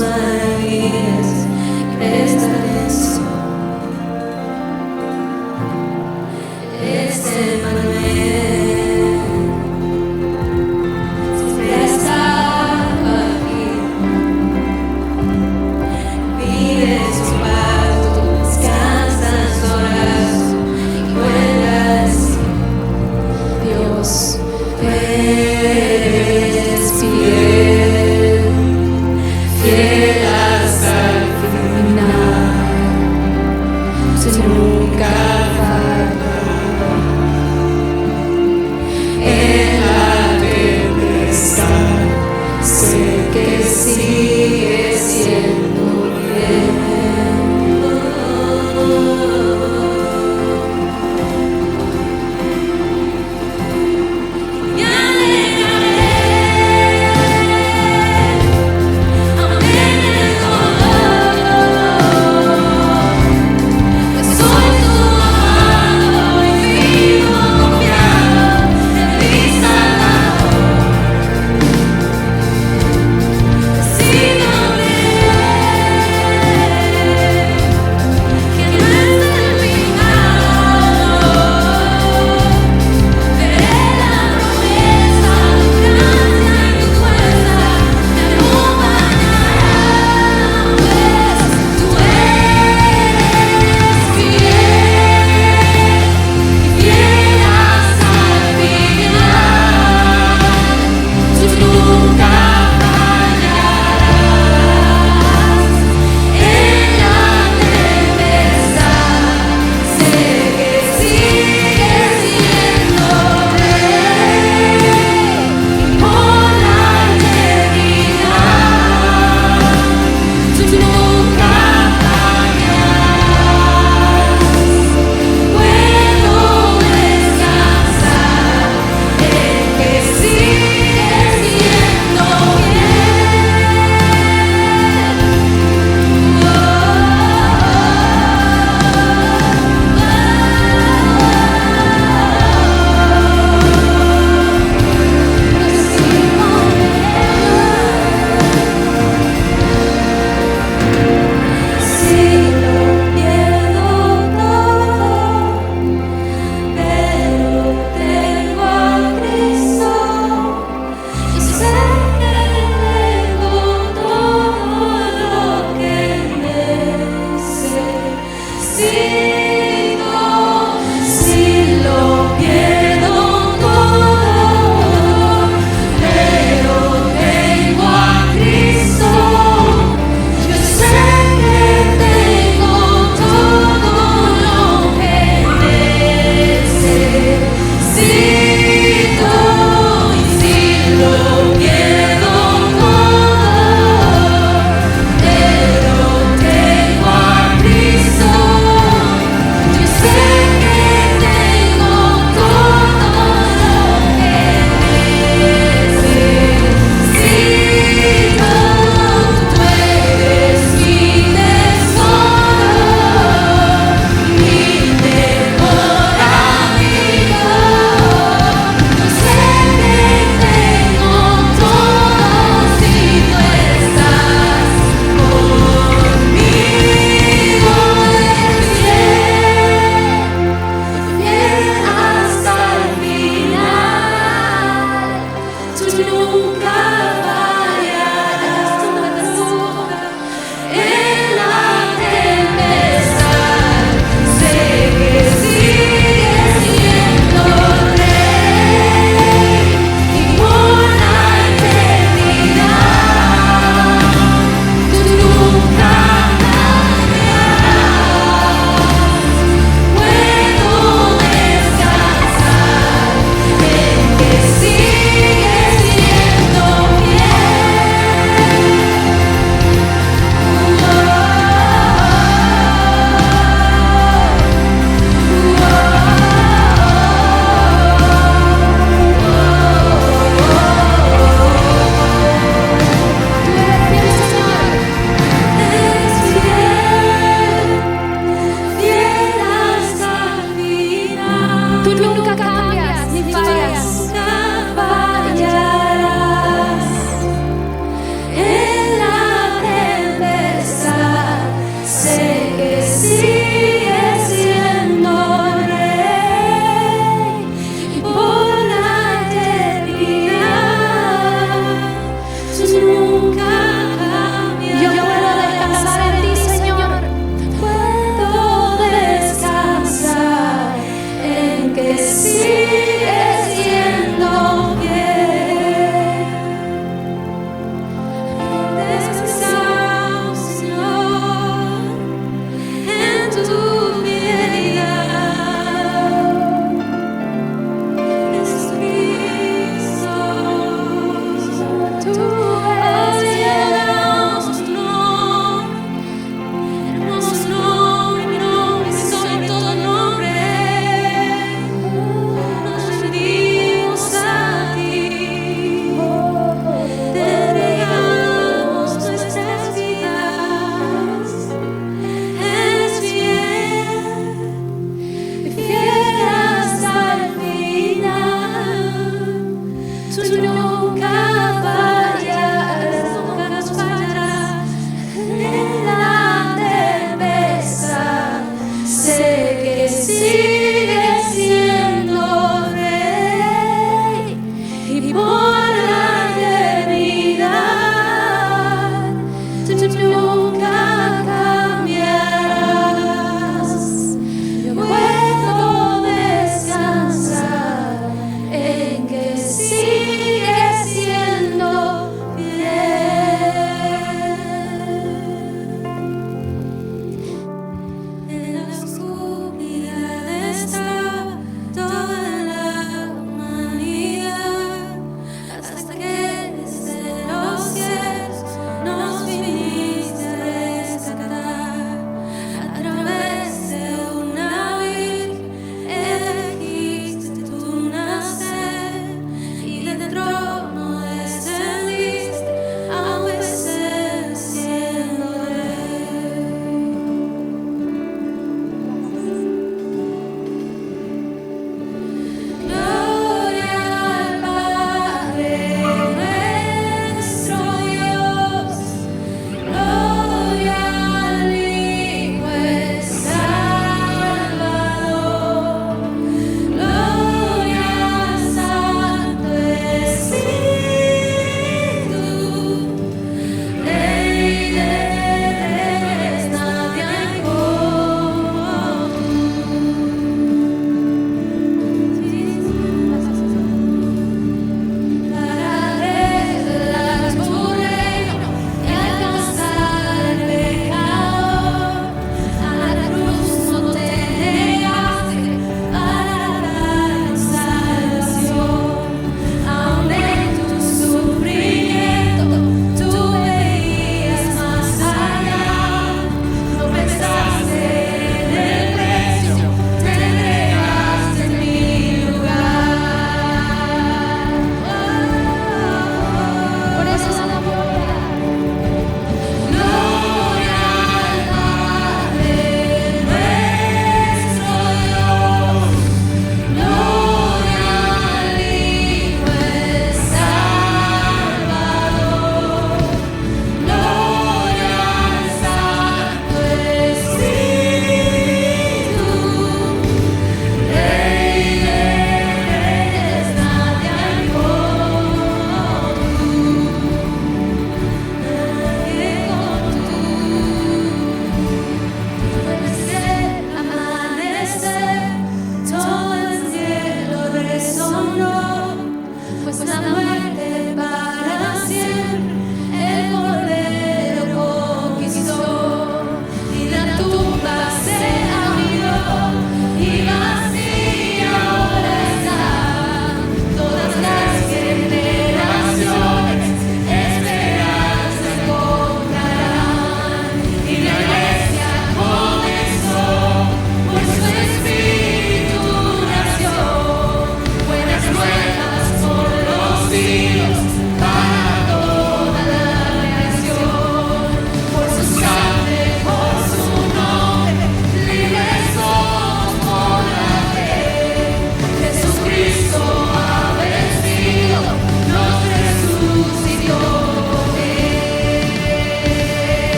maravillas, presta atención. Es Emmanuel, siempre ha estado aquí. Vive en su pacto, descansa en su abrazo y cuentas. Dios, tú eres fiel, fiel a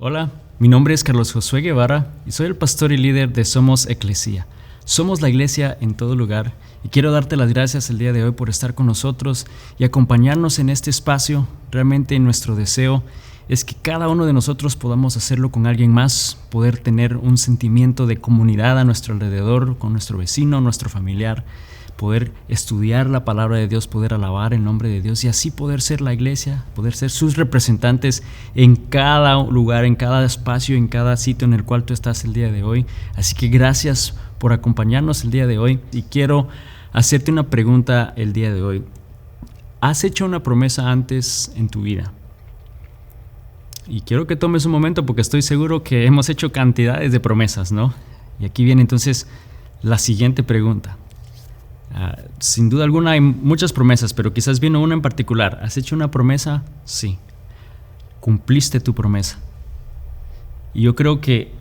Hola, mi nombre es Carlos Josué Guevara y soy el pastor y líder de Somos Eclesia. Somos la iglesia en todo lugar y quiero darte las gracias el día de hoy por estar con nosotros y acompañarnos en este espacio. Realmente nuestro deseo es que cada uno de nosotros podamos hacerlo con alguien más, poder tener un sentimiento de comunidad a nuestro alrededor, con nuestro vecino, nuestro familiar, poder estudiar la palabra de Dios, poder alabar el nombre de Dios y así poder ser la iglesia, poder ser sus representantes en cada lugar, en cada espacio, en cada sitio en el cual tú estás el día de hoy. Así que gracias por acompañarnos el día de hoy y quiero hacerte una pregunta el día de hoy. ¿Has hecho una promesa antes en tu vida? Y quiero que tomes un momento porque estoy seguro que hemos hecho cantidades de promesas, ¿no? Y aquí viene entonces la siguiente pregunta. Sin duda alguna hay muchas promesas, pero quizás vino una en particular. ¿Has hecho una promesa? Sí. ¿Cumpliste tu promesa? Y yo creo que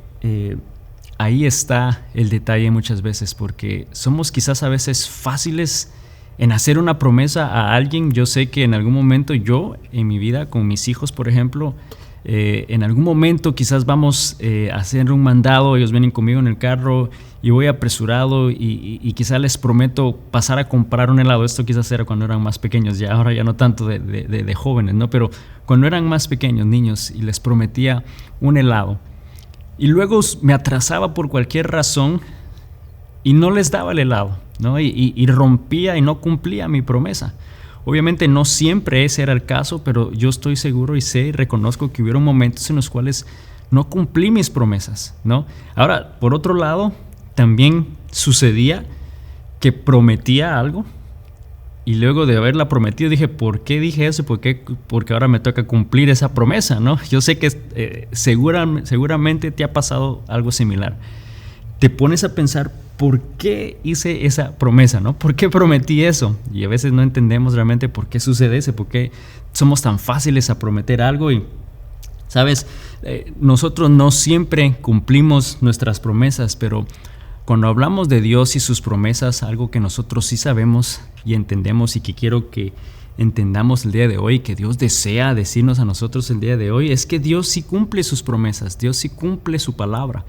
ahí está el detalle muchas veces, porque somos quizás a veces fáciles en hacer una promesa a alguien. Yo sé que en algún momento yo, en mi vida, con mis hijos, por ejemplo, en algún momento quizás vamos a hacer un mandado, ellos vienen conmigo en el carro y voy apresurado y quizás les prometo pasar a comprar un helado. Esto quizás era cuando eran más pequeños, ya ahora ya no tanto de jóvenes, ¿no? Pero cuando eran más pequeños, niños, y les prometía un helado y luego me atrasaba por cualquier razón y no les daba el helado, ¿no? Y rompía y no cumplía mi promesa. Obviamente no siempre ese era el caso, pero yo estoy seguro y sé y reconozco que hubieron momentos en los cuales no cumplí mis promesas, ¿no? Ahora, por otro lado, también sucedía que prometía algo y luego de haberla prometido dije, ¿por qué dije eso? Porque ahora me toca cumplir esa promesa, ¿no? Yo sé que seguramente te ha pasado algo similar. Te pones a pensar, ¿por qué hice esa promesa, no? ¿Por qué prometí eso? Y a veces no entendemos realmente por qué sucede eso, por qué somos tan fáciles a prometer algo. Y, ¿sabes? Nosotros no siempre cumplimos nuestras promesas, pero cuando hablamos de Dios y sus promesas, algo que nosotros sí sabemos y entendemos y que quiero que entendamos el día de hoy, que Dios desea decirnos a nosotros el día de hoy, es que Dios sí cumple sus promesas, Dios sí cumple su palabra.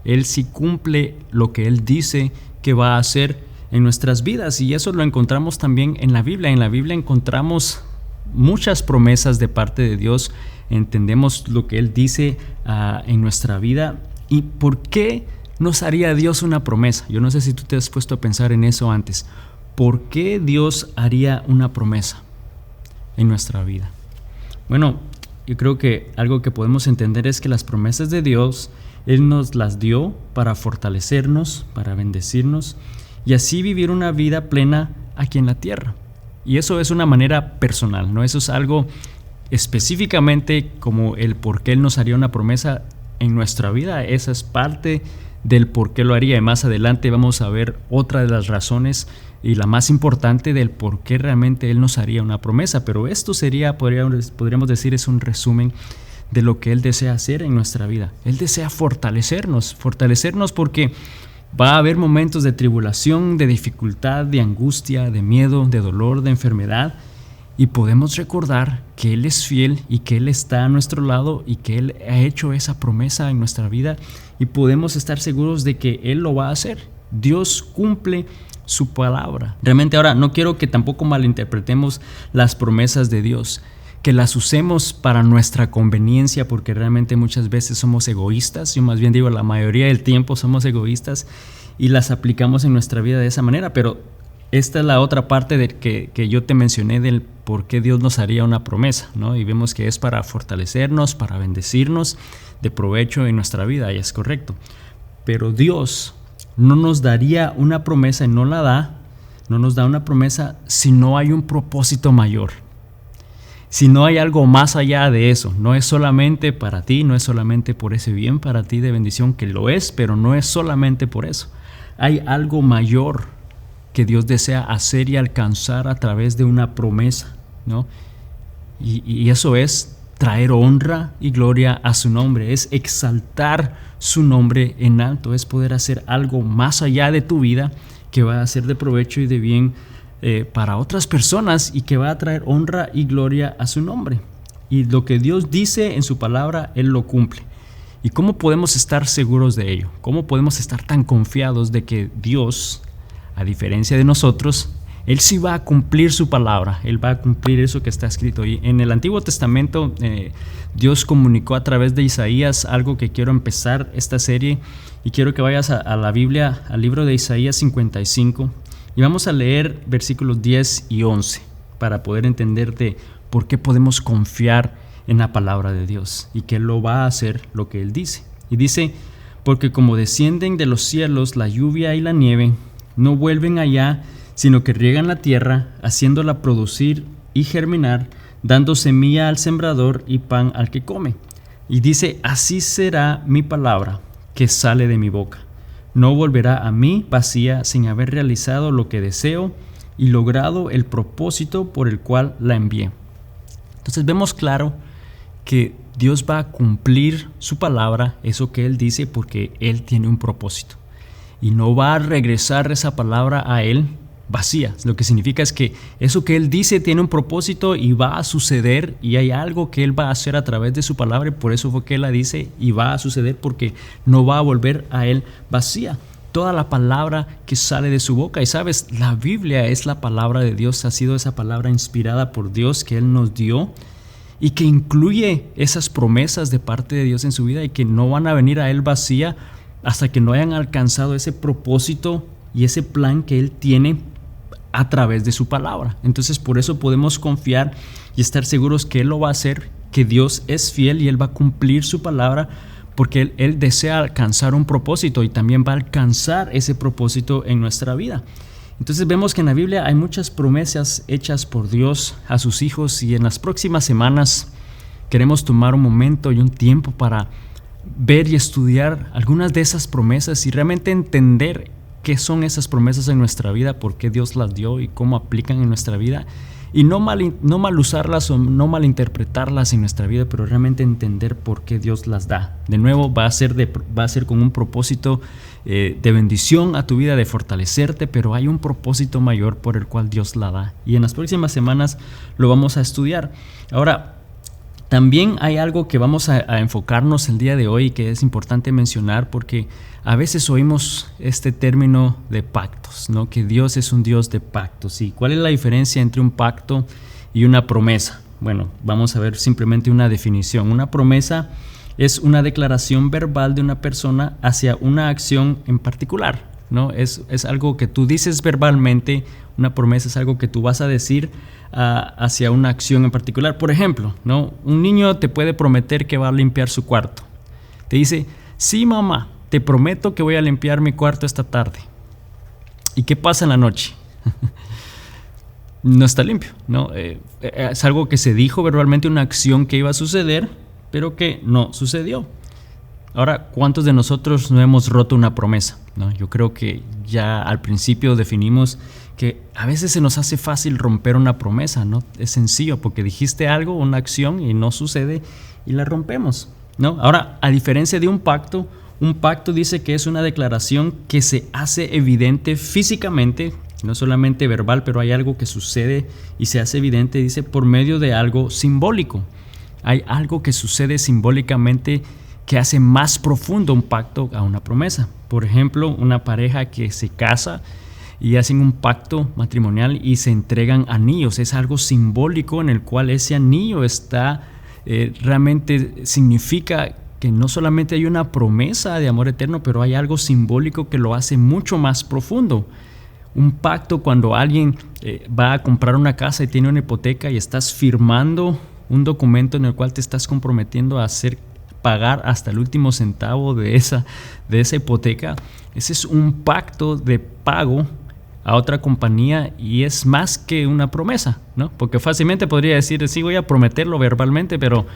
Él sí cumple lo que Él dice que va a hacer en nuestras vidas y eso lo encontramos también en la Biblia. En la Biblia encontramos muchas promesas de parte de Dios, entendemos lo que Él dice en nuestra vida. ¿Y por qué nos haría Dios una promesa? Yo no sé si tú te has puesto a pensar en eso antes. ¿Por qué Dios haría una promesa en nuestra vida? Bueno, yo creo que algo que podemos entender es que las promesas de Dios Él nos las dio para fortalecernos, para bendecirnos y así vivir una vida plena aquí en la tierra. Y eso es una manera personal, ¿no? Eso es algo específicamente como el por qué Él nos haría una promesa en nuestra vida. Esa es parte del por qué lo haría. Y más adelante vamos a ver otra de las razones y la más importante del por qué realmente Él nos haría una promesa. Pero esto sería, podríamos decir, es un resumen de lo que Él desea hacer en nuestra vida. Él desea fortalecernos porque va a haber momentos de tribulación, de dificultad, de angustia, de miedo, de dolor, de enfermedad y podemos recordar que Él es fiel y que Él está a nuestro lado y que Él ha hecho esa promesa en nuestra vida y podemos estar seguros de que Él lo va a hacer. Dios cumple su palabra. Realmente ahora no quiero que tampoco malinterpretemos las promesas de Dios, que las usemos para nuestra conveniencia, porque realmente muchas veces somos egoístas. Yo más bien digo, la mayoría del tiempo somos egoístas y las aplicamos en nuestra vida de esa manera, pero esta es la otra parte de que yo te mencioné del por qué Dios nos haría una promesa, ¿no? Y vemos que es para fortalecernos, para bendecirnos de provecho en nuestra vida, y es correcto. Pero Dios no nos daría una promesa y no nos da una promesa si no hay un propósito mayor. Si no hay algo más allá de eso, no es solamente para ti, no es solamente por ese bien para ti de bendición, que lo es, pero no es solamente por eso. Hay algo mayor que Dios desea hacer y alcanzar a través de una promesa, ¿no? Y eso es traer honra y gloria a su nombre, es exaltar su nombre en alto, es poder hacer algo más allá de tu vida que va a ser de provecho y de bien para otras personas y que va a traer honra y gloria a su nombre. Y lo que Dios dice en su palabra, Él lo cumple. ¿Y cómo podemos estar seguros de ello? ¿Cómo podemos estar tan confiados de que Dios, a diferencia de nosotros, Él sí va a cumplir su palabra? Él va a cumplir eso que está escrito. Y en el Antiguo Testamento, Dios comunicó a través de Isaías algo que quiero empezar esta serie. Y quiero que vayas a la Biblia, al libro de Isaías 55. Y vamos a leer versículos 10 y 11 para poder entender de por qué podemos confiar en la palabra de Dios y que Él lo va a hacer lo que Él dice. Y dice: porque como descienden de los cielos la lluvia y la nieve, no vuelven allá, sino que riegan la tierra, haciéndola producir y germinar, dando semilla al sembrador y pan al que come. Y dice: así será mi palabra que sale de mi boca. No volverá a mí vacía, sin haber realizado lo que deseo y logrado el propósito por el cual la envié. Entonces vemos claro que Dios va a cumplir su palabra, eso que Él dice, porque Él tiene un propósito. Y no va a regresar esa palabra a Él vacía. Lo que significa es que eso que Él dice tiene un propósito y va a suceder, y hay algo que Él va a hacer a través de su palabra, y por eso fue que Él la dice, y va a suceder porque no va a volver a Él vacía. Toda la palabra que sale de su boca, y sabes, la Biblia es la palabra de Dios, ha sido esa palabra inspirada por Dios que Él nos dio, y que incluye esas promesas de parte de Dios en su vida y que no van a venir a Él vacía hasta que no hayan alcanzado ese propósito y ese plan que Él tiene a través de su palabra. Entonces por eso podemos confiar y estar seguros que Él lo va a hacer, que Dios es fiel y Él va a cumplir su palabra, porque Él desea alcanzar un propósito y también va a alcanzar ese propósito en nuestra vida. Entonces vemos que en la Biblia hay muchas promesas hechas por Dios a sus hijos, y en las próximas semanas queremos tomar un momento y un tiempo para ver y estudiar algunas de esas promesas y realmente entender qué son esas promesas en nuestra vida, por qué Dios las dio y cómo aplican en nuestra vida, y no mal usarlas o no malinterpretarlas en nuestra vida, pero realmente entender por qué Dios las da. De nuevo, va a ser con un propósito de bendición a tu vida, de fortalecerte, pero hay un propósito mayor por el cual Dios la da, y en las próximas semanas lo vamos a estudiar. Ahora, también hay algo que vamos a enfocarnos el día de hoy, que es importante mencionar, porque a veces oímos este término de pactos, ¿no? Que Dios es un Dios de pactos. ¿Y cuál es la diferencia entre un pacto y una promesa? Bueno, vamos a ver simplemente una definición. Una promesa es una declaración verbal de una persona hacia una acción en particular, ¿no? Es algo que tú dices verbalmente. Una promesa es algo que tú vas a decir hacia una acción en particular. Por ejemplo, ¿no? Un niño te puede prometer que va a limpiar su cuarto. Te dice: sí, mamá, te prometo que voy a limpiar mi cuarto esta tarde. ¿Y qué pasa en la noche? No está limpio, ¿no? Es algo que se dijo verbalmente, una acción que iba a suceder, pero que no sucedió. Ahora, ¿cuántos de nosotros no hemos roto una promesa, ¿no? Yo creo que ya al principio definimos que a veces se nos hace fácil romper una promesa, ¿no? Es sencillo, porque dijiste algo, una acción, y no sucede y la rompemos, ¿no? Ahora, a diferencia de un pacto dice que es una declaración que se hace evidente físicamente, no solamente verbal, pero hay algo que sucede y se hace evidente, dice, por medio de algo simbólico. Hay algo que sucede simbólicamente que hace más profundo un pacto a una promesa. Por ejemplo, una pareja que se casa y hacen un pacto matrimonial y se entregan anillos. Es algo simbólico en el cual ese anillo está realmente significa que no solamente hay una promesa de amor eterno, pero hay algo simbólico que lo hace mucho más profundo. Un pacto, cuando alguien va a comprar una casa y tiene una hipoteca y estás firmando un documento en el cual te estás comprometiendo a pagar hasta el último centavo de esa hipoteca. Ese es un pacto de pago a otra compañía, y es más que una promesa, ¿no? Porque fácilmente podría decir: sí, voy a prometerlo verbalmente, pero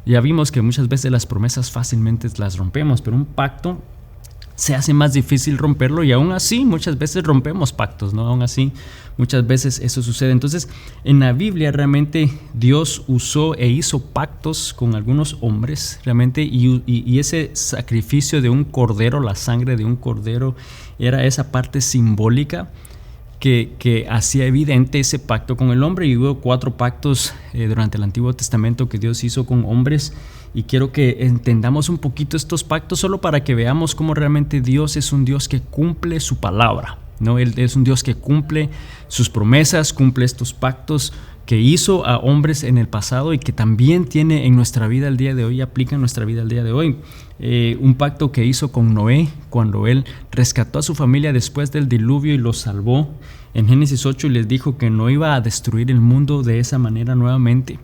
ya vimos que muchas veces las promesas fácilmente las rompemos, pero un pacto se hace más difícil romperlo, y aún así muchas veces rompemos pactos, ¿no? Aún así muchas veces eso sucede. Entonces, en la Biblia realmente Dios usó e hizo pactos con algunos hombres realmente, y ese sacrificio de un cordero, la sangre de un cordero, era esa parte simbólica que hacía evidente ese pacto con el hombre. Y hubo 4 pactos durante el Antiguo Testamento que Dios hizo con hombres, y quiero que entendamos un poquito estos pactos solo para que veamos cómo realmente Dios es un Dios que cumple su palabra, ¿no? Él es un Dios que cumple sus promesas, cumple estos pactos que hizo a hombres en el pasado y que también tiene en nuestra vida el día de hoy, aplica en nuestra vida el día de hoy. Un pacto que hizo con Noé cuando él rescató a su familia después del diluvio y los salvó en Génesis 8, y les dijo que no iba a destruir el mundo de esa manera nuevamente,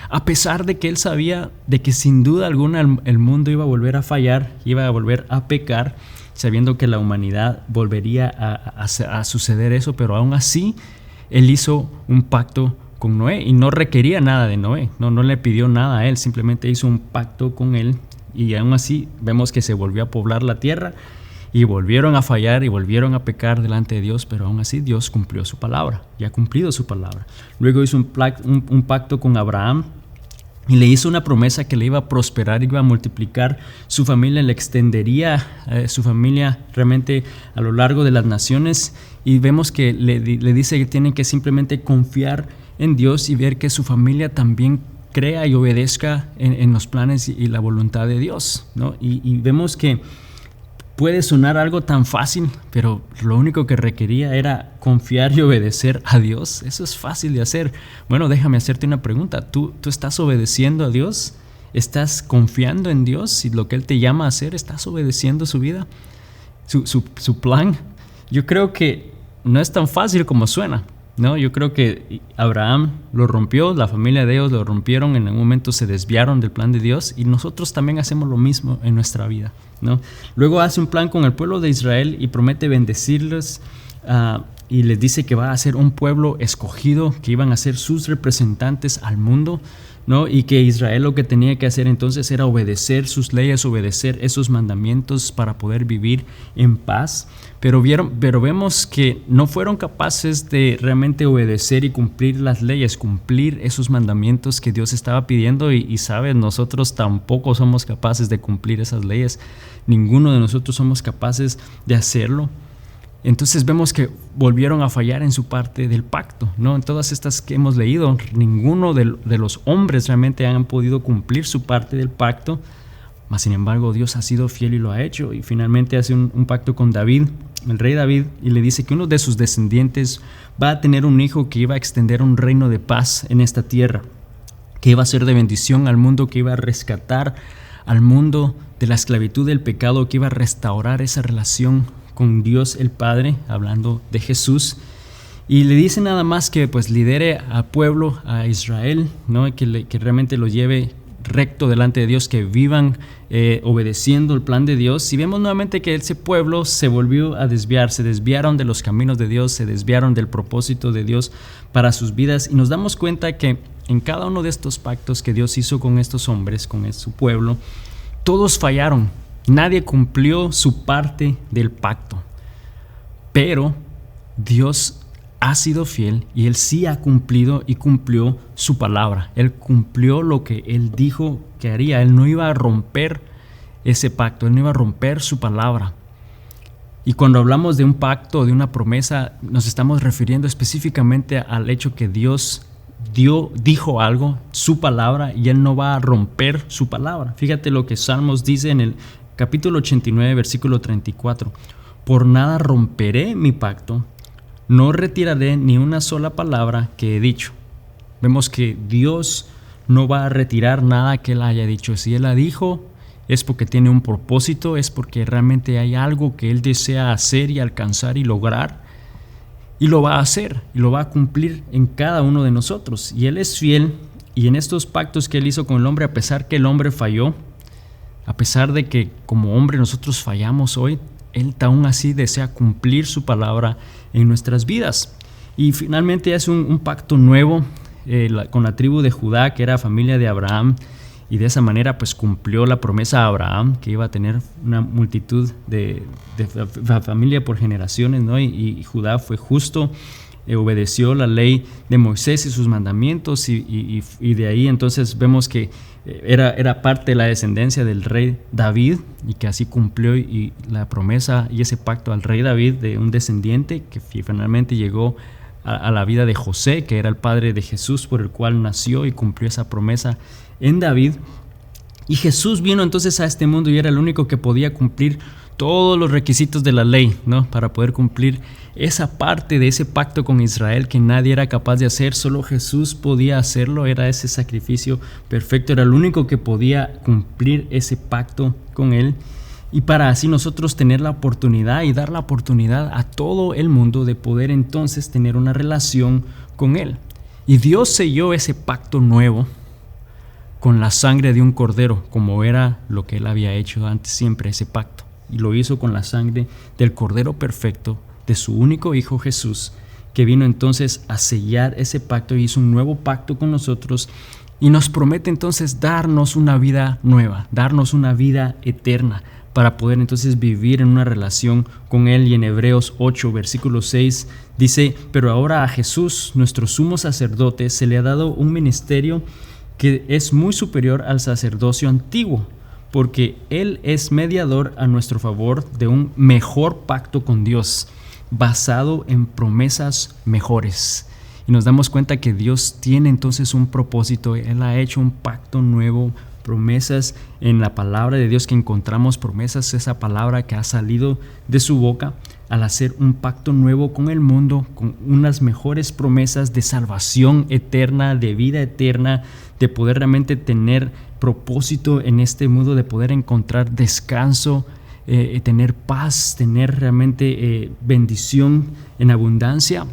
a pesar de que él sabía de que sin duda alguna el mundo iba a volver a fallar, iba a volver a pecar, sabiendo que la humanidad volvería a suceder eso. Pero aún así él hizo un pacto con Noé y no requería nada de Noé, no le pidió nada a él, simplemente hizo un pacto con él, y aún así vemos que se volvió a poblar la tierra y volvieron a fallar y volvieron a pecar delante de Dios, pero aún así Dios cumplió su palabra y ha cumplido su palabra. Luego hizo un pacto con Abraham y le hizo una promesa que le iba a prosperar, iba a multiplicar su familia, le extendería su familia realmente a lo largo de las naciones, y vemos que le dice que tienen que simplemente confiar en Dios y ver que su familia también crea y obedezca en los planes y la voluntad de Dios, ¿no? Y vemos que puede sonar algo tan fácil, pero lo único que requería era confiar y obedecer a Dios. Eso es fácil de hacer. Bueno, déjame hacerte una pregunta. ¿Tú estás obedeciendo a Dios? ¿Estás confiando en Dios y lo que Él te llama a hacer? ¿Estás obedeciendo su vida, su plan? Yo creo que no es tan fácil como suena, ¿no? Yo creo que Abraham lo rompió, la familia de ellos lo rompieron, en algún momento se desviaron del plan de Dios, y nosotros también hacemos lo mismo en nuestra vida, ¿no? Luego hace un plan con el pueblo de Israel y promete bendecirles, y les dice que va a ser un pueblo escogido, que iban a ser sus representantes al mundo, ¿no? Y que Israel lo que tenía que hacer entonces era obedecer sus leyes, obedecer esos mandamientos para poder vivir en paz. Pero vemos que no fueron capaces de realmente obedecer y cumplir las leyes, cumplir esos mandamientos que Dios estaba pidiendo, y sabes, nosotros tampoco somos capaces de cumplir esas leyes. Ninguno de nosotros somos capaces de hacerlo. Entonces vemos que volvieron a fallar en su parte del pacto, ¿no? En todas estas que hemos leído, ninguno de los hombres realmente han podido cumplir su parte del pacto, mas sin embargo Dios ha sido fiel y lo ha hecho. Y finalmente hace un pacto con David, el rey David, y le dice que uno de sus descendientes va a tener un hijo que iba a extender un reino de paz en esta tierra, que iba a ser de bendición al mundo, que iba a rescatar al mundo de la esclavitud del pecado, que iba a restaurar esa relación con Dios el Padre, hablando de Jesús. Y le dice nada más que pues lidere al pueblo, a Israel, ¿no? Que realmente lo lleve recto delante de Dios, que vivan obedeciendo el plan de Dios. Y vemos nuevamente que ese pueblo se volvió a desviar, se desviaron de los caminos de Dios, se desviaron del propósito de Dios para sus vidas, y nos damos cuenta que en cada uno de estos pactos que Dios hizo con estos hombres, con su pueblo, todos fallaron. Nadie cumplió su parte del pacto, pero Dios ha sido fiel y Él sí ha cumplido y cumplió su palabra. Él cumplió lo que Él dijo que haría. Él no iba a romper ese pacto, Él no iba a romper su palabra. Y cuando hablamos de un pacto, de una promesa, nos estamos refiriendo específicamente al hecho que Dios dijo algo, su palabra, y Él no va a romper su palabra. Fíjate lo que Salmos dice en el capítulo 89, versículo 34. Por nada romperé mi pacto, no retiraré ni una sola palabra que he dicho. Vemos que Dios no va a retirar nada que Él haya dicho. Si Él la dijo, es porque tiene un propósito, es porque realmente hay algo que Él desea hacer y alcanzar y lograr. Y lo va a hacer, y lo va a cumplir en cada uno de nosotros. Y Él es fiel, y en estos pactos que Él hizo con el hombre, a pesar que el hombre falló, a pesar de que como hombre nosotros fallamos hoy, Él aún así desea cumplir su palabra en nuestras vidas. Y finalmente hace un pacto nuevo con la tribu de Judá, que era familia de Abraham, y de esa manera pues cumplió la promesa a Abraham, que iba a tener una multitud de familia por generaciones, ¿no? Y Judá fue justo obedeció la ley de Moisés y sus mandamientos y de ahí entonces vemos que era parte de la descendencia del rey David y que así cumplió y la promesa y ese pacto al rey David de un descendiente que finalmente llegó a la vida de José, que era el padre de Jesús, por el cual nació y cumplió esa promesa en David. Y Jesús vino entonces a este mundo y era el único que podía cumplir todos los requisitos de la ley, ¿no? Para poder cumplir esa parte de ese pacto con Israel que nadie era capaz de hacer, solo Jesús podía hacerlo, era ese sacrificio perfecto, era el único que podía cumplir ese pacto con él. Y para así nosotros tener la oportunidad y dar la oportunidad a todo el mundo de poder entonces tener una relación con él. Y Dios selló ese pacto nuevo con la sangre de un cordero, como era lo que él había hecho antes siempre, ese pacto. Y lo hizo con la sangre del cordero perfecto, de su único hijo Jesús, que vino entonces a sellar ese pacto y hizo un nuevo pacto con nosotros y nos promete entonces darnos una vida nueva, darnos una vida eterna para poder entonces vivir en una relación con él. Y en Hebreos 8 versículo 6 dice: pero ahora a Jesús, nuestro sumo sacerdote, se le ha dado un ministerio que es muy superior al sacerdocio antiguo, porque él es mediador a nuestro favor de un mejor pacto con Dios, basado en promesas mejores. Y nos damos cuenta que Dios tiene entonces un propósito. Él ha hecho un pacto nuevo, promesas en la palabra de Dios que encontramos, promesas, esa palabra que ha salido de su boca al hacer un pacto nuevo con el mundo, con unas mejores promesas de salvación eterna, de vida eterna, de poder realmente tener propósito en este mundo, de poder encontrar descanso, tener paz, tener realmente bendición en abundancia.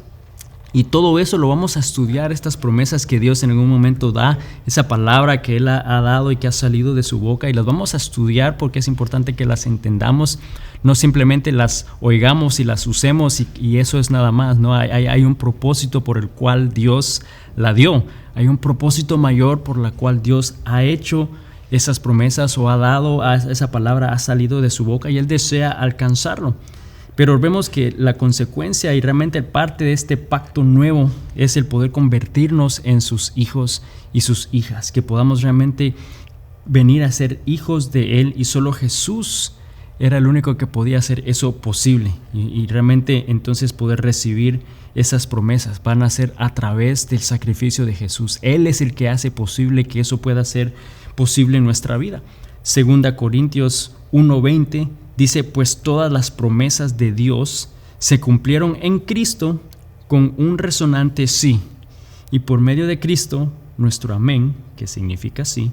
Y todo eso lo vamos a estudiar, estas promesas que Dios en algún momento da, esa palabra que Él ha dado y que ha salido de su boca, y las vamos a estudiar porque es importante que las entendamos, no simplemente las oigamos y las usemos y eso es nada más, ¿no? Hay un propósito por el cual Dios la dio, hay un propósito mayor por la cual Dios ha hecho esas promesas o ha dado, esa palabra ha salido de su boca y Él desea alcanzarlo. Pero vemos que la consecuencia y realmente parte de este pacto nuevo es el poder convertirnos en sus hijos y sus hijas, que podamos realmente venir a ser hijos de Él, y solo Jesús era el único que podía hacer eso posible y realmente entonces poder recibir esas promesas van a ser a través del sacrificio de Jesús. Él es el que hace posible que eso pueda ser posible en nuestra vida. 2 Corintios 1:20 dice: pues todas las promesas de Dios se cumplieron en Cristo con un resonante sí, y por medio de Cristo nuestro amén, que significa sí,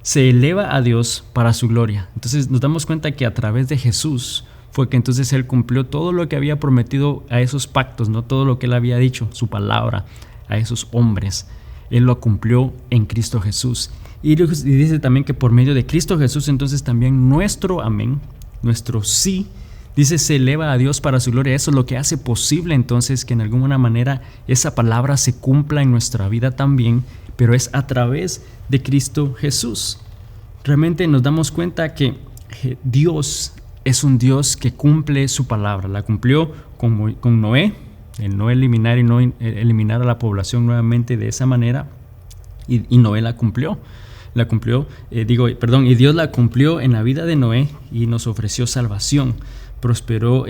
se eleva a Dios para su gloria. Entonces nos damos cuenta que a través de Jesús fue que entonces Él cumplió todo lo que había prometido a esos pactos, no todo lo que Él había dicho, su palabra a esos hombres. Él lo cumplió en Cristo Jesús. Y dice también que por medio de Cristo Jesús entonces también nuestro amén, nuestro sí, dice, se eleva a Dios para su gloria. Eso es lo que hace posible entonces que en alguna manera esa palabra se cumpla en nuestra vida también, pero es a través de Cristo Jesús. Realmente nos damos cuenta que Dios es un Dios que cumple su palabra. La cumplió con Noé, el no eliminar y no eliminar a la población nuevamente de esa manera, y Noé la cumplió. Y Dios la cumplió en la vida de Noé y nos ofreció salvación. Prosperó,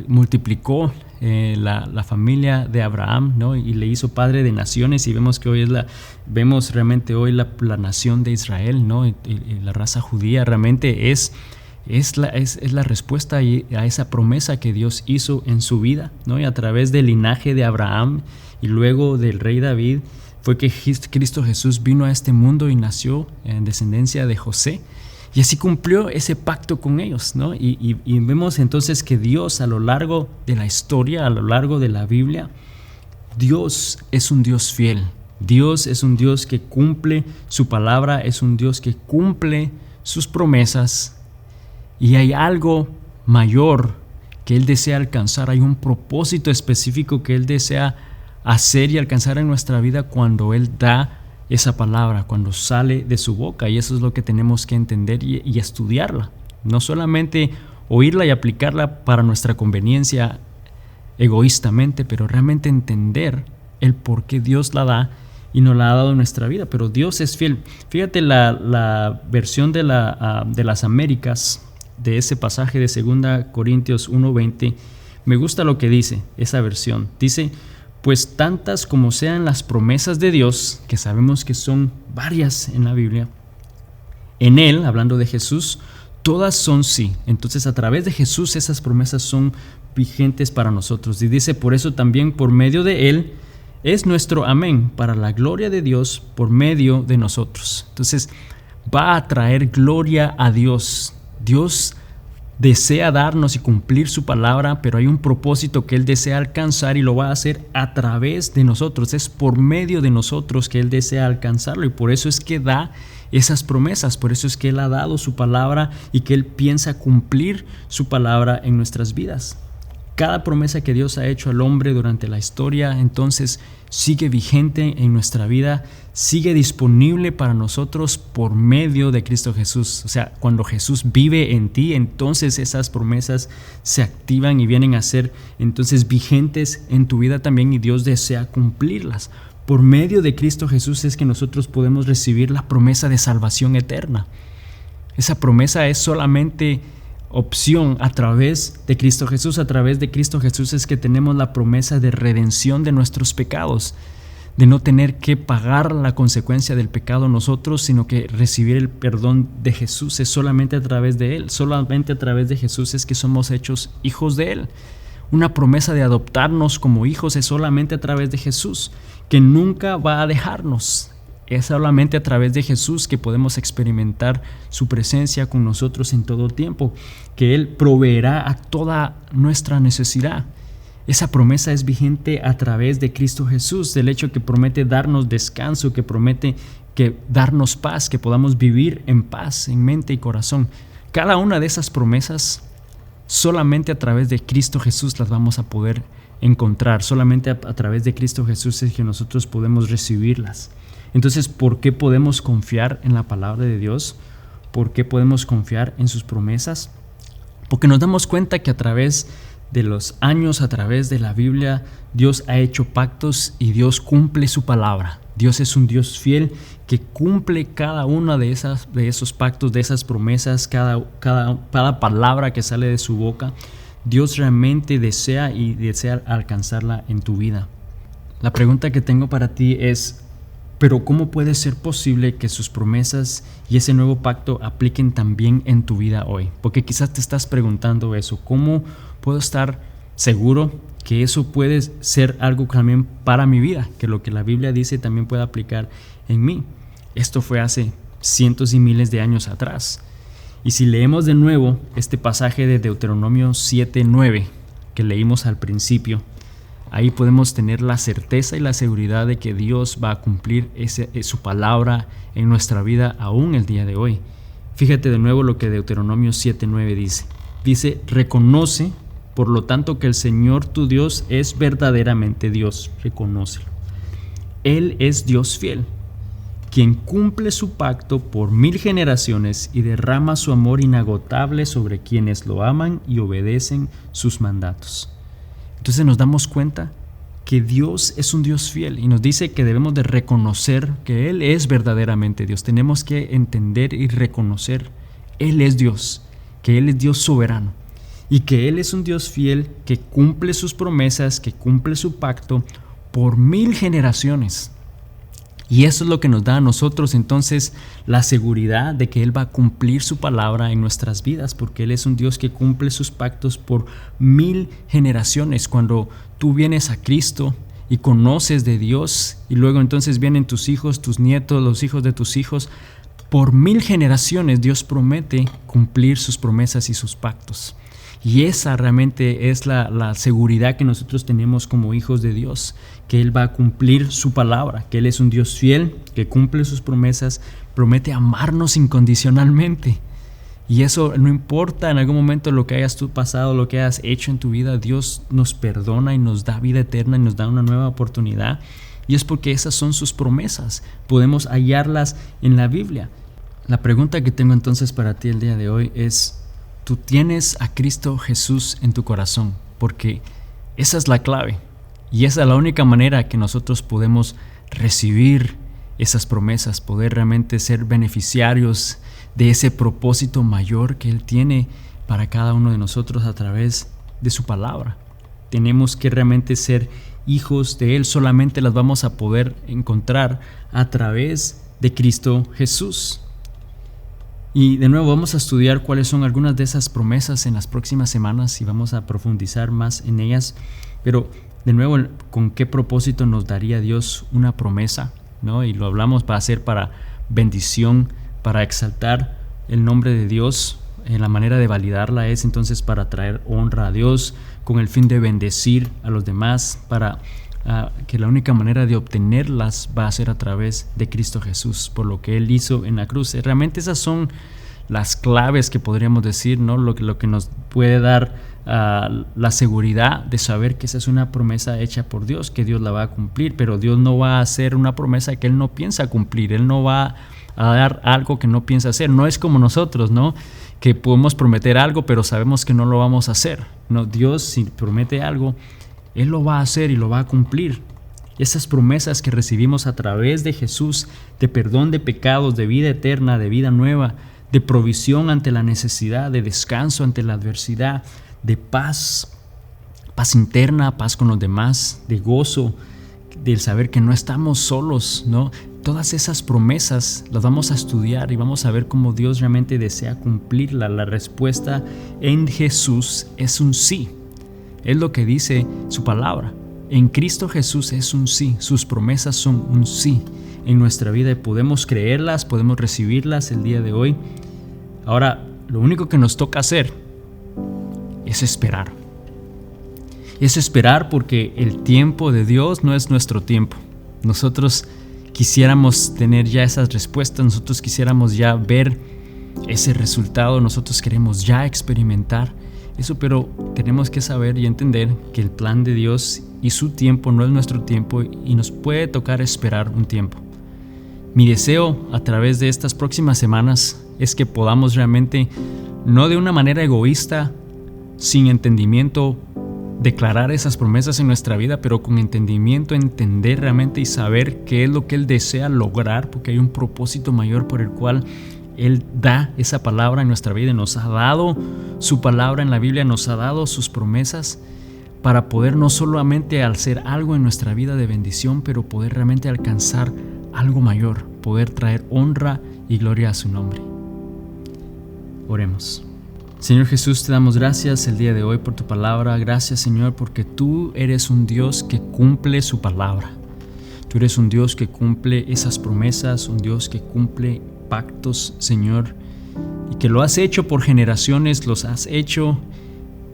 multiplicó la familia de Abraham, ¿no? Y le hizo padre de naciones, y vemos que hoy vemos realmente hoy la nación de Israel, ¿no? Y la raza judía realmente es la respuesta a esa promesa que Dios hizo en su vida, ¿no? Y a través del linaje de Abraham y luego del rey David fue que Cristo Jesús vino a este mundo y nació en descendencia de José, y así cumplió ese pacto con ellos, ¿no? Y vemos entonces que Dios, a lo largo de la historia, a lo largo de la Biblia, Dios es un Dios fiel. Dios es un Dios que cumple su palabra, es un Dios que cumple sus promesas, y hay algo mayor que Él desea alcanzar, hay un propósito específico que Él desea hacer y alcanzar en nuestra vida cuando Él da esa palabra, cuando sale de su boca. Y eso es lo que tenemos que entender y estudiarla, no solamente oírla y aplicarla para nuestra conveniencia egoístamente, pero realmente entender el por qué Dios la da y nos la ha dado en nuestra vida. Pero Dios es fiel. Fíjate la versión de las Américas de ese pasaje de 2 Corintios 1:20. Me gusta lo que dice esa versión. Dice: pues tantas como sean las promesas de Dios, que sabemos que son varias en la Biblia, en Él, hablando de Jesús, todas son sí. Entonces, a través de Jesús esas promesas son vigentes para nosotros. Y dice: por eso también por medio de Él es nuestro amén, para la gloria de Dios por medio de nosotros. Entonces, va a traer gloria a Dios. Dios desea darnos y cumplir su palabra, pero hay un propósito que Él desea alcanzar y lo va a hacer a través de nosotros. Es por medio de nosotros que Él desea alcanzarlo, y por eso es que da esas promesas, por eso es que Él ha dado su palabra y que Él piensa cumplir su palabra en nuestras vidas. Cada promesa que Dios ha hecho al hombre durante la historia, entonces, sigue vigente en nuestra vida, sigue disponible para nosotros por medio de Cristo Jesús. O sea, cuando Jesús vive en ti, entonces esas promesas se activan y vienen a ser entonces vigentes en tu vida también, y Dios desea cumplirlas. Por medio de Cristo Jesús es que nosotros podemos recibir la promesa de salvación eterna. Esa promesa es solamente opción a través de Cristo Jesús. A través de Cristo Jesús es que tenemos la promesa de redención de nuestros pecados, de no tener que pagar la consecuencia del pecado nosotros, sino que recibir el perdón de Jesús es solamente a través de Él. Solamente a través de Jesús es que somos hechos hijos de Él. Una promesa de adoptarnos como hijos es solamente a través de Jesús, que nunca va a dejarnos. Es solamente a través de Jesús que podemos experimentar su presencia con nosotros en todo tiempo, que Él proveerá a toda nuestra necesidad. Esa promesa es vigente a través de Cristo Jesús, del hecho que promete darnos descanso, que promete darnos paz, que podamos vivir en paz, en mente y corazón. Cada una de esas promesas, solamente a través de Cristo Jesús las vamos a poder encontrar. Solamente a través de Cristo Jesús es que nosotros podemos recibirlas. Entonces, ¿por qué podemos confiar en la palabra de Dios? ¿Por qué podemos confiar en sus promesas? Porque nos damos cuenta que a través de los años, a través de la Biblia, Dios ha hecho pactos y Dios cumple su palabra. Dios es un Dios fiel que cumple cada una de esos pactos, de esas promesas, cada palabra que sale de su boca. Dios realmente desea alcanzarla en tu vida. La pregunta que tengo para ti es: pero ¿cómo puede ser posible que sus promesas y ese nuevo pacto apliquen también en tu vida hoy? Porque quizás te estás preguntando eso. ¿Cómo puedo estar seguro que eso puede ser algo también para mi vida? Que lo que la Biblia dice también puede aplicar en mí. Esto fue hace cientos y miles de años atrás. Y si leemos de nuevo este pasaje de Deuteronomio 7:9 que leímos al principio, ahí podemos tener la certeza y la seguridad de que Dios va a cumplir su palabra en nuestra vida aún el día de hoy. Fíjate de nuevo lo que Deuteronomio 7:9 dice. Dice: reconoce, por lo tanto, que el Señor tu Dios es verdaderamente Dios. Reconócelo. Él es Dios fiel, quien cumple su pacto por 1000 generaciones y derrama su amor inagotable sobre quienes lo aman y obedecen sus mandatos. Entonces nos damos cuenta que Dios es un Dios fiel y nos dice que debemos de reconocer que Él es verdaderamente Dios. Tenemos que entender y reconocer: Él es Dios, que Él es Dios soberano y que Él es un Dios fiel que cumple sus promesas, que cumple su pacto por 1000 generaciones. Y eso es lo que nos da a nosotros entonces la seguridad de que Él va a cumplir su palabra en nuestras vidas, porque Él es un Dios que cumple sus pactos por 1000 generaciones. Cuando tú vienes a Cristo y conoces de Dios, y luego entonces vienen tus hijos, tus nietos, los hijos de tus hijos, por 1000 generaciones Dios promete cumplir sus promesas y sus pactos. Y esa realmente es la seguridad que nosotros tenemos como hijos de Dios, que Él va a cumplir su palabra, que Él es un Dios fiel, que cumple sus promesas, promete amarnos incondicionalmente. Y eso no importa en algún momento lo que hayas tú pasado, lo que hayas hecho en tu vida, Dios nos perdona y nos da vida eterna y nos da una nueva oportunidad. Y es porque esas son sus promesas, podemos hallarlas en la Biblia. La pregunta que tengo entonces para ti el día de hoy es: ¿tú tienes a Cristo Jesús en tu corazón? Porque Esa es la clave. Y esa es la única manera que nosotros podemos recibir esas promesas, poder realmente ser beneficiarios de ese propósito mayor que Él tiene para cada uno de nosotros a través de su palabra. Tenemos que realmente ser hijos de Él. Solamente las vamos a poder encontrar a través de Cristo Jesús. Y de nuevo vamos a estudiar cuáles son algunas de esas promesas en las próximas semanas y vamos a profundizar más en ellas. Pero de nuevo, ¿con qué propósito nos daría Dios una promesa? ¿No? Y lo hablamos, va a ser para bendición, para exaltar el nombre de Dios. La manera de validarla es entonces para traer honra a Dios, con el fin de bendecir a los demás, para que la única manera de obtenerlas va a ser a través de Cristo Jesús, por lo que Él hizo en la cruz. Realmente esas son las claves que podríamos decir, ¿no? Lo que nos puede dar la seguridad de saber que esa es una promesa hecha por Dios, que Dios la va a cumplir, pero Dios no va a hacer una promesa que Él no piensa cumplir. Él no va a dar algo que no piensa hacer. No es como nosotros, ¿no? Que podemos prometer algo, pero sabemos que no lo vamos a hacer. No, Dios, si promete algo, Él lo va a hacer y lo va a cumplir. Esas promesas que recibimos a través de Jesús, de perdón de pecados, de vida eterna, de vida nueva, de provisión ante la necesidad, de descanso ante la adversidad, de paz, paz interna, paz con los demás, de gozo, del saber que no estamos solos, ¿no? Todas esas promesas las vamos a estudiar y vamos a ver cómo Dios realmente desea cumplirla. La respuesta en Jesús es un sí. Es lo que dice su palabra. En Cristo Jesús es un sí. Sus promesas son un sí en nuestra vida y podemos creerlas, podemos recibirlas el día de hoy. Ahora, lo único que nos toca hacer es esperar. Es esperar porque el tiempo de Dios no es nuestro tiempo. Nosotros quisiéramos tener ya esas respuestas, nosotros quisiéramos ya ver ese resultado, nosotros queremos ya experimentar eso, pero tenemos que saber y entender que el plan de Dios y su tiempo no es nuestro tiempo y nos puede tocar esperar un tiempo. Mi deseo a través de estas próximas semanas es que podamos realmente, no de una manera egoísta, sin entendimiento, declarar esas promesas en nuestra vida, pero con entendimiento, entender realmente y saber qué es lo que Él desea lograr, porque hay un propósito mayor por el cual Él da esa palabra en nuestra vida. Nos ha dado su palabra en la Biblia, nos ha dado sus promesas para poder no solamente hacer algo en nuestra vida de bendición, pero poder realmente alcanzar algo mayor, poder traer honra y gloria a su nombre. Oremos. Señor Jesús, te damos gracias el día de hoy por tu palabra. Gracias, Señor, porque tú eres un Dios que cumple su palabra. Tú eres un Dios que cumple esas promesas, un Dios que cumple pactos, Señor, y que lo has hecho por generaciones, los has hecho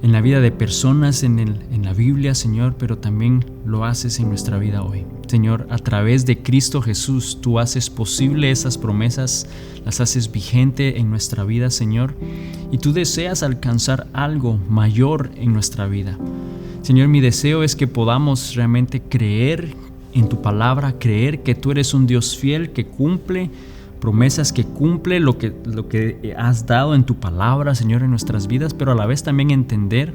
en la vida de personas en la Biblia, Señor, pero también lo haces en nuestra vida hoy. Señor, a través de Cristo Jesús, tú haces posible esas promesas, las haces vigente en nuestra vida, Señor, y tú deseas alcanzar algo mayor en nuestra vida. Señor, mi deseo es que podamos realmente creer en tu palabra, creer que tú eres un Dios fiel que cumple promesas, que cumple lo que has dado en tu palabra, Señor, en nuestras vidas, pero a la vez también entender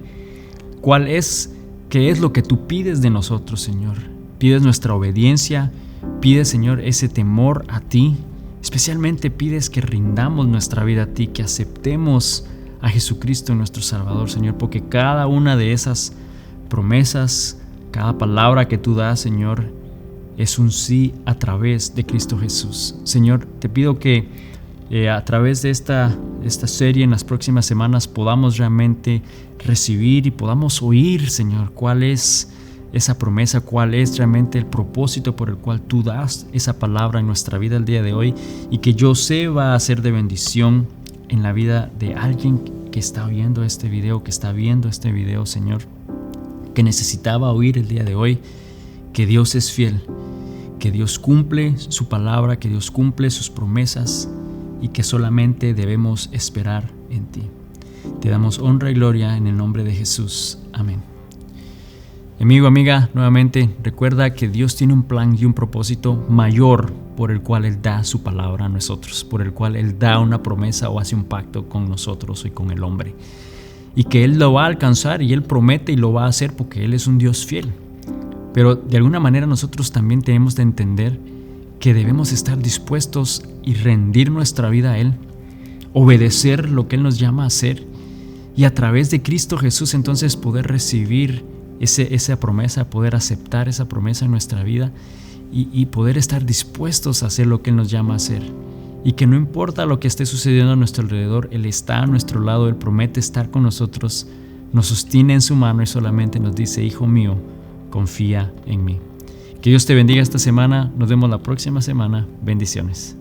qué es lo que tú pides de nosotros, Señor. Pides nuestra obediencia, pides, Señor, ese temor a ti, especialmente pides que rindamos nuestra vida a ti, que aceptemos a Jesucristo nuestro Salvador, Señor, porque cada una de esas promesas, cada palabra que tú das, Señor, es un sí a través de Cristo Jesús. Señor, te pido que a través de esta serie en las próximas semanas podamos realmente recibir y podamos oír, Señor, cuál es esa promesa, cuál es realmente el propósito por el cual tú das esa palabra en nuestra vida el día de hoy, y que yo sé va a ser de bendición en la vida de alguien que está oyendo este video, que está viendo este video, Señor, que necesitaba oír el día de hoy que Dios es fiel, que Dios cumple su palabra, que Dios cumple sus promesas y que solamente debemos esperar en ti. Te damos honra y gloria en el nombre de Jesús. Amén. Amigo, amiga, nuevamente recuerda que Dios tiene un plan y un propósito mayor por el cual Él da su palabra a nosotros, por el cual Él da una promesa o hace un pacto con nosotros y con el hombre. y que Él lo va a alcanzar y Él promete y lo va a hacer porque Él es un Dios fiel. Pero de alguna manera nosotros también tenemos de entender que debemos estar dispuestos y rendir nuestra vida a Él, obedecer lo que Él nos llama a hacer y a través de Cristo Jesús entonces poder recibir esa promesa, poder aceptar esa promesa en nuestra vida y poder estar dispuestos a hacer lo que Él nos llama a hacer. Y que no importa lo que esté sucediendo a nuestro alrededor, Él está a nuestro lado, Él promete estar con nosotros, nos sostiene en su mano y solamente nos dice: hijo mío, confía en mí. Que Dios te bendiga esta semana, nos vemos la próxima semana, bendiciones.